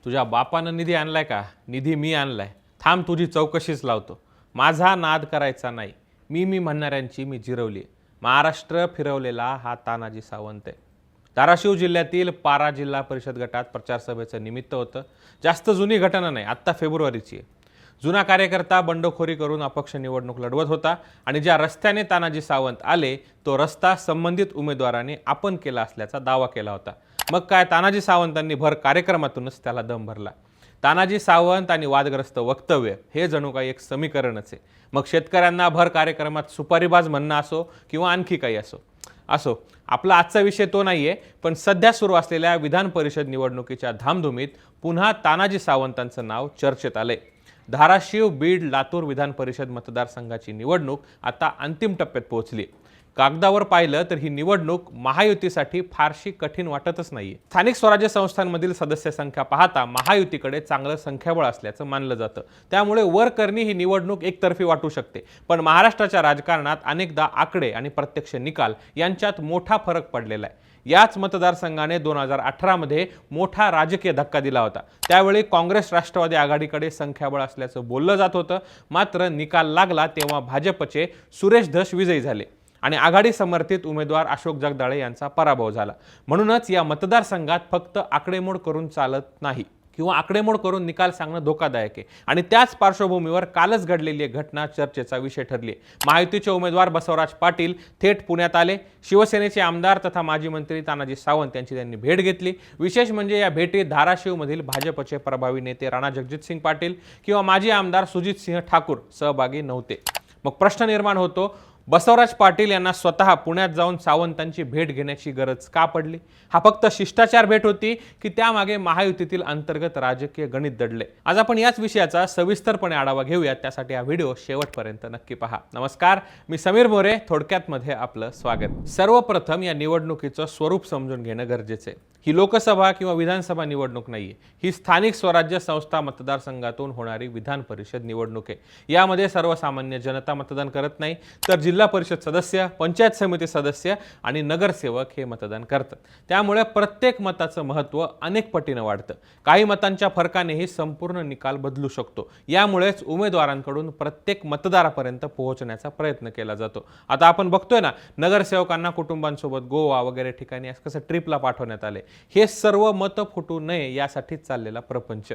तुझ्या बापानं निधी आणलाय का? निधी मी आणलाय. थांब तुझी चौकशीच लावतो. माझा नाद करायचा नाही. मी म्हणणाऱ्यांची मी जिरवली. महाराष्ट्र फिरवलेला हा तानाजी सावंत आहे. धाराशिव जिल्ह्यातील पारा जिल्हा परिषद गटात प्रचार सभेचं निमित्त होतं. जास्त जुनी घटना नाही, आत्ता फेब्रुवारीची आहे. जुना कार्यकर्ता बंडखोरी करून अपक्ष निवडणूक लढवत होता आणि ज्या रस्त्याने तानाजी सावंत आले तो रस्ता संबंधित उमेदवाराने आपण केला असल्याचा दावा केला होता. मग काय, तानाजी सावंतांनी भर कार्यक्रमातूनच त्याला दम भरला. तानाजी सावंत आणि वादग्रस्त वक्तव्य हे जणू काही एक समीकरणच आहे. मग शेतकऱ्यांना भर कार्यक्रमात सुपारीबाज म्हणणं असो किंवा आणखी काही असो आपला आजचा विषय तो नाहीये. पण सध्या सुरू असलेल्या विधान परिषद निवडणुकीच्या धामधुमीत पुन्हा तानाजी सावंतांचं नाव चर्चेत आले. धाराशिव, बीड, लातूर विधान परिषद मतदारसंघाची निवडणूक आता अंतिम टप्प्यात पोहोचली. कागदावर पाहिलं तर ही निवडणूक महायुतीसाठी फारशी कठीण वाटतच नाहीये. स्थानिक स्वराज्य संस्थांमधील सदस्य संख्या पाहता महायुतीकडे चांगलं संख्याबळ असल्याचं मानलं जातं. त्यामुळे वरकरणी ही निवडणूक एकतर्फी वाटू शकते. पण महाराष्ट्राच्या राजकारणात अनेकदा आकडे आणि प्रत्यक्ष निकाल यांच्यात मोठा फरक पडलेला आहे. याच मतदारसंघाने 2018 मध्ये मोठा राजकीय धक्का दिला होता. त्यावेळी काँग्रेस राष्ट्रवादी आघाडीकडे संख्याबळ असल्याचं बोललं जात होतं. मात्र निकाल लागला तेव्हा भाजपचे सुरेश धस विजयी झाले आणि आघाडी समर्थित उमेदवार अशोक जगदाळे यांचा पराभव झाला. म्हणूनच या मतदारसंघात फक्त आकडेमोड करून चालत नाही किंवा आकडेमोड करून निकाल सांगणं धोकादायक आहे. आणि त्याच पार्श्वभूमीवर कालच घडलेली एक घटना चर्चेचा विषय ठरली. महायुतीचे उमेदवार बसवराज पाटील थेट पुण्यात आले. शिवसेनेचे आमदार तथा माजी मंत्री तानाजी सावंत यांची त्यांनी भेट घेतली. विशेष म्हणजे या भेटीत धाराशिवमधील भाजपचे प्रभावी नेते राणा जगजितसिंग पाटील किंवा माजी आमदार सुजितसिंह ठाकूर सहभागी नव्हते. मग प्रश्न निर्माण होतो, बसवराज पाटील यांना स्वतः पुण्यात जाऊन सावंतांची भेट घेण्याची गरज का पडली? हा फक्त शिष्टाचार भेट होती की त्यामागे महायुतीतील अंतर्गत राजकीय गणित दडले? आज आपण याच विषयाचा सविस्तरपणे आढावा घेऊया. त्यासाठी हा व्हिडिओ शेवटपर्यंत नक्की पहा. नमस्कार, मी समीर मोरे. थोडक्यात मध्ये आपलं स्वागत. सर्वप्रथम या निवडणुकीचं स्वरूप समजून घेणं गरजेचं आहे. ही लोकसभा किंवा विधानसभा निवडणूक नाहीये. ही स्थानिक स्वराज्य संस्था मतदारसंघातून होणारी विधान परिषद निवडणूक आहे. यामध्ये सर्वसामान्य जनता मतदान करत नाही, तर जिल्हा परिषद सदस्य, पंचायत समिती सदस्य आणि नगरसेवक हे मतदान करतात. त्यामुळे प्रत्येक मताचं महत्त्व अनेक पटीनं वाढतं. काही मतांच्या फरकानेही संपूर्ण निकाल बदलू शकतो. यामुळेच उमेदवारांकडून प्रत्येक मतदारापर्यंत पोहोचण्याचा प्रयत्न केला जातो. आता आपण बघतोय ना, नगरसेवकांना कुटुंबांसोबत गोवा वगैरे ठिकाणी कसं ट्रिपला पाठवण्यात आले. हे सर्व मतं फुटू नये यासाठीच चाललेला प्रपंच.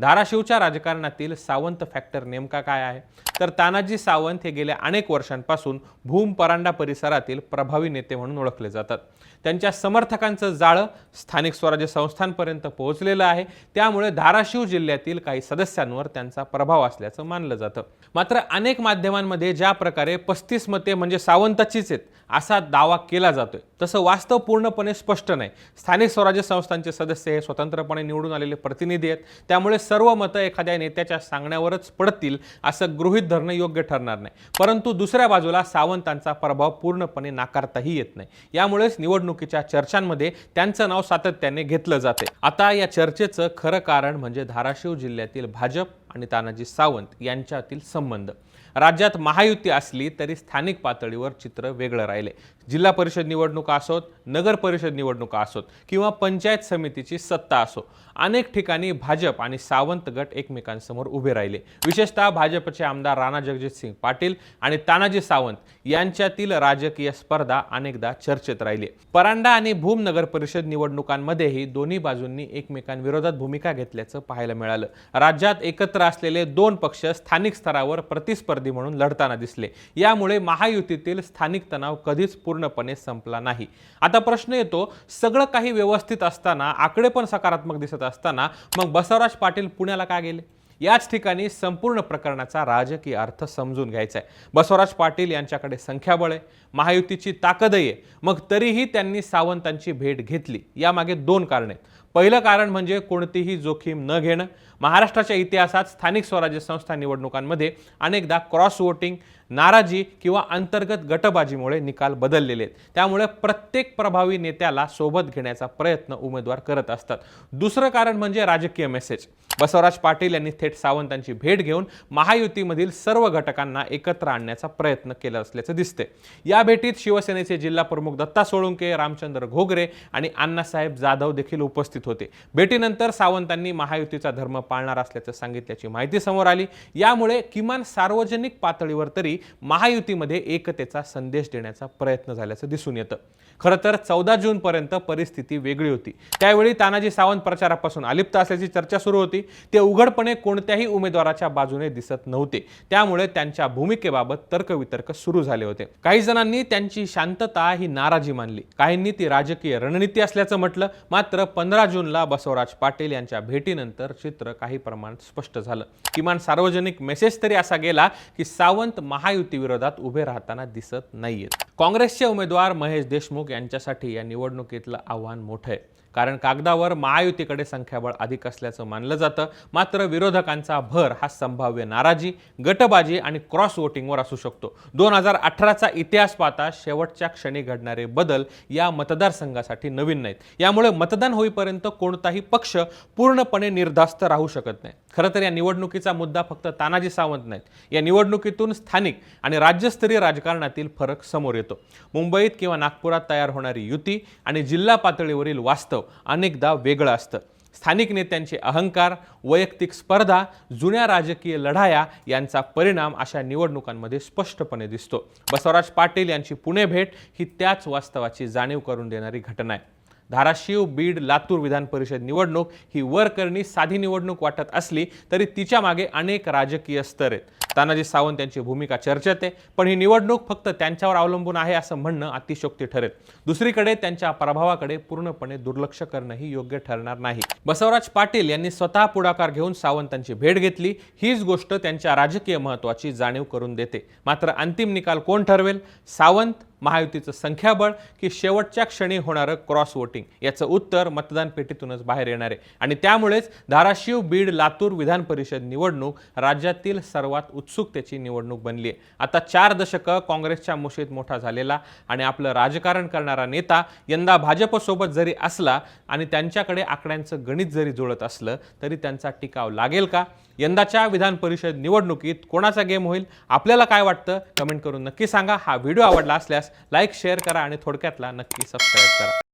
धाराशिवच्या राजकारणातील सावंत फॅक्टर नेमका काय आहे? तर तानाजी सावंत हे गेल्या अनेक वर्षांपासून भूम परांडा परिसरातील प्रभावी नेते म्हणून ओळखले जातात. त्यांच्या समर्थकांचं जाळं स्थानिक स्वराज्य संस्थांपर्यंत पोहोचलेलं आहे. त्यामुळे धाराशिव जिल्ह्यातील काही सदस्यांवर त्यांचा प्रभाव असल्याचं मानलं जातं. मात्र अनेक माध्यमांमध्ये ज्या प्रकारे 35 मते म्हणजे सावंताचीच आहेत असा दावा केला जातोय, तसं वास्तव पूर्णपणे स्पष्ट नाही. स्थानिक स्वराज्य संस्थांचे सदस्य हे स्वतंत्रपणे निवडून आलेले प्रतिनिधी आहेत. त्यामुळे सर्व मतं एखाद्या नेत्याच्या सांगण्यावरच पडतील असं गृहीत धरणं योग्य ठरणार नाही. परंतु दुसऱ्या बाजूला सावंतांचा प्रभाव पूर्णपणे नाकारताही येत नाही. यामुळेच निवडणुकीच्या चर्चांमध्ये त्यांचं नाव सातत्याने घेतलं जाते. आता या चर्चेचं खरं कारण म्हणजे धाराशिव जिल्ह्यातील भाजप आणि तानाजी सावंत यांच्यातील संबंध. राज्यात महायुती असली तरी स्थानिक पातळीवर चित्र वेगळं राहिले. जिल्हा परिषद निवडणुका असोत, नगर परिषद निवडणुका असोत किंवा पंचायत समितीची सत्ता असो, अनेक ठिकाणी भाजप आणि सावंत गट एकमेकांसमोर उभे राहिले. विशेषतः भाजपचे आमदार राणा जगजितसिंग पाटील आणि तानाजी सावंत यांच्यातील राजकीय स्पर्धा अनेकदा चर्चेत राहिली. परांडा आणि भूम नगर परिषद निवडणुकांमध्येही दोन्ही बाजूंनी एकमेकांविरोधात भूमिका घेतल्याचं पाहायला मिळालं. राज्यात एकत्र असलेले दोन पक्ष स्थानिक स्तरावर प्रतिस्पर्धी म्हणून लढताना दिसले. यामुळे महायुतीतील स्थानिक तणाव कधीच पूर्णपणे संपला नाही. आता प्रश्न येतो, सगळं काही व्यवस्थित असताना, आकडे पण सकारात्मक दिसत असताना मग बसवराज पाटील पुण्याला का गेले? याच ठिकाणी संपूर्ण प्रकरणाचा राजकीय अर्थ समजून घ्यायचा आहे. बसवराज पाटील यांच्याकडे संख्याबळ आहे, महायुतीची ताकदही आहे. मग तरीही त्यांनी सावंतांची भेट घेतली. यामागे दोन कारणे. पहिलं कारण म्हणजे कोणतीही जोखीम न घेणं. महाराष्ट्राच्या इतिहासात स्थानिक स्वराज्य संस्था निवडणुकांमध्ये अनेकदा क्रॉस वोटिंग, नाराजी किंवा अंतर्गत गटबाजीमुळे निकाल बदललेले आहेत. त्यामुळे प्रत्येक प्रभावी नेत्याला सोबत घेण्याचा प्रयत्न उमेदवार करत असतात. दुसरं कारण म्हणजे राजकीय मेसेज. बसवराज पाटील यांनी थेट सावंतांची भेट घेऊन महायुतीमधील सर्व घटकांना एकत्र आणण्याचा प्रयत्न केला असल्याचं दिसते. या भेटीत शिवसेनेचे जिल्हा प्रमुख दत्ता सोळुंके, रामचंद्र घोगरे आणि अण्णासाहेब जाधव देखील उपस्थित उपस्थित होते. भेटीनंतर सावंतांनी महायुतीचा धर्म पाळणार असल्याचं सांगितल्याची माहिती समोर आली. यामुळे किमान सार्वजनिक पातळीवर तरी महायुतीमध्ये एकतेचा संदेश देण्याचा प्रयत्न झाल्याचं दिसून येतं. खरं तर 14 जून पर्यंत परिस्थिती वेगळी होती. त्यावेळी तानाजी सावंत प्रचारापासून अलिप्त असल्याची चर्चा सुरू होती. ते उघडपणे कोणत्याही उमेदवाराच्या बाजूने दिसत नव्हते. त्यामुळे त्यांच्या भूमिकेबाबत तर्कवितर्क सुरू झाले होते. काही जणांनी त्यांची शांतता ही नाराजी मानली, काहींनी ती राजकीय रणनीती असल्याचं म्हटलं. मात्र 15 जूनला बसवराज पाटील यांच्या भेटीनंतर चित्र काही प्रमाणात स्पष्ट झालं. किमान सार्वजनिक मेसेज तरी असा गेला की सावंत महायुती विरोधात उभे राहताना दिसत नाहीयेत. काँग्रेसचे उमेदवार महेश देशमुख यांच्यासाठी या निवडणुकीतलं आव्हान मोठं आहे. कारण कागदावर महायुतीकडे संख्याबळ अधिक असल्याचं मानलं जातं. मात्र विरोधकांचा भर हा संभाव्य नाराजी, गटबाजी आणि क्रॉस वोटिंगवर असू शकतो. 2018चा इतिहास पाहता शेवटच्या क्षणी घडणारे बदल या मतदारसंघासाठी नवीन नाहीत. यामुळे मतदान होईपर्यंत कोणताही पक्ष पूर्णपणे निर्धास्त राहू शकत नाही. खरं तर या निवडणुकीचा मुद्दा फक्त तानाजी सावंत नाहीत. या निवडणुकीतून स्थानिक आणि राज्यस्तरीय राजकारणातील फरक समोर येतो. मुंबईत किंवा नागपुरात तयार होणारी युती आणि जिल्हा पातळीवरील वास्तव अनेकदा वेगळं असतं. स्थानिक नेत्यांचे अहंकार, वैयक्तिक स्पर्धा, जुन्या राजकीय लढाया यांचा परिणाम अशा निवडणुकांमध्ये स्पष्टपणे दिसतो. बसवराज पाटील यांची पुणे भेट ही त्याच वास्तवाची जाणीव करून देणारी घटना आहे. धाराशिव, बीड, लातूर विधान परिषद निवडणूक ही वरकरणी साधी निवडणूक वाटत असली तरी तिच्या मागे अनेक राजकीय स्तर आहेत. तानाजी सावंत यांची भूमिका चर्चेत आहे, पण ही निवडणूक फक्त त्यांच्यावर अवलंबून आहे असं म्हणणं अतिशयोक्ती ठरेल. दुसरीकडे त्यांच्या प्रभावाकडे पूर्णपणे दुर्लक्ष करणंही योग्य ठरणार नाही. बसवराज पाटील यांनी स्वतः पुढाकार घेऊन सावंतांची भेट घेतली. हीच गोष्ट त्यांच्या राजकीय महत्त्वाची जाणीव करून देते. मात्र अंतिम निकाल कोण ठरवेल? सावंत, महायुतीचं संख्याबळ की शेवटच्या क्षणी होणारं क्रॉस वोटिंग? याचं उत्तर मतदान पेटीतूनच बाहेर येणार आहे. आणि त्यामुळेच धाराशिव, बीड, लातूर विधान परिषद निवडणूक राज्यातील सर्वात उत्सुकतेची निवडणूक बनली आहे. आता 4 दशकं काँग्रेसच्या मुठीत मोठा झालेला आणि आपलं राजकारण करणारा नेता यंदा भाजपसोबत जरी असला आणि त्यांच्याकडे आकड्यांचं गणित जरी जुळत असलं तरी त्यांचा टिकाव लागेल का? यंदाच्या विधान परिषद निवडणुकीत कोणाचा गेम होईल? आपल्याला काय वाटतं? कमेंट करून नक्की सांगा. हा व्हिडिओ आवडला असल्यास लाईक, शेअर करा आणि थोडक्यातला नक्की सबस्क्राईब करा.